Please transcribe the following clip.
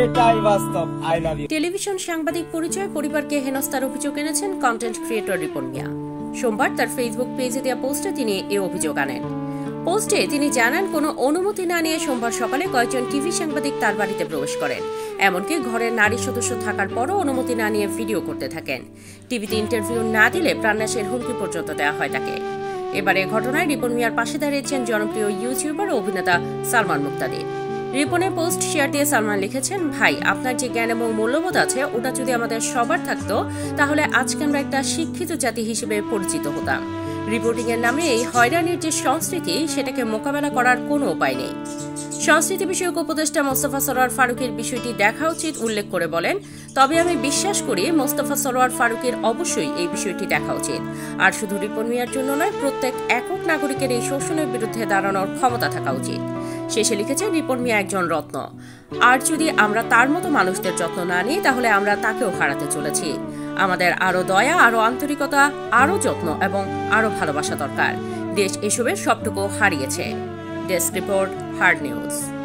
এটাই বাস্তব। I love you. Television সাংবাদিক পরিচয় পরিবারকে হেনস্থার অভিযোগ এনেছেন কন্টেন্ট ক্রিয়েটর রিপন মিয়া। সোমবার তার ফেসবুক পেজে দেওয়া পোস্টে তিনি এই অভিযোগ আনেন। পোস্টে তিনি জানান, কোনো অনুমতি না নিয়ে সোমবার সকালে কয়েকজন টিভি সাংবাদিক তার বাড়িতে প্রবেশ করেন। এমনকি ঘরের নারী সদস্য থাকার পরও অনুমতি না নিয়ে ভিডিও করতে থাকেন। টিভিতে ইন্টারভিউ না দিলে প্রাণনাশের হুমকি পর্যন্ত দেওয়া হয় তাকে। এবারে ঘটনায় রিপন মিয়ার পাশে দাঁড়িয়েছেন জনপ্রিয় ইউটিউবার ও অভিনেতা সালমান মুক্তাদির। রিপনের পোস্ট শেয়ার দিয়ে সালমান লিখেছেন, ভাই, আপনার যে জ্ঞান এবং মূল্যবোধ আছে ওটা যদি আমাদের সবার থাকতো তাহলে আজকে আমরা একটা শিক্ষিত জাতি হিসেবে পরিচিত হতাম। রিপোর্টিং এর নামে এই হয়রানির যে সংস্কৃতি, সেটাকে মোকাবেলা করার কোনো উপায় নেই। সংস্কৃতি বিষয়ক উপদেষ্টা মোস্তফা সরোয়ার ফারুকের বিষয়টি দেখা উচিত উল্লেখ করে বলেন, তবে আমি বিশ্বাস করি মোস্তফা সরোয়ার ফারুকের অবশ্যই এই বিষয়টি দেখা উচিত। আর শুধু রিপন মিয়ার জন্য নয়, প্রত্যেক একক নাগরিকের এই শোষণের বিরুদ্ধে দাঁড়ানোর ক্ষমতা থাকা উচিত। শেষে লিখেছেন, রিপন মিয়া একজন রত্ন, আর যদি আমরা তার মতো মানুষদের যত্ন না নিই তাহলে আমরা তাকেও হারাতে চলেছি। আমাদের আরো দয়া, আরো আন্তরিকতা, আরো যত্ন এবং আরো ভালোবাসা দরকার। দেশ এসবের সবটুকু হারিয়েছে। Desk report, hard news.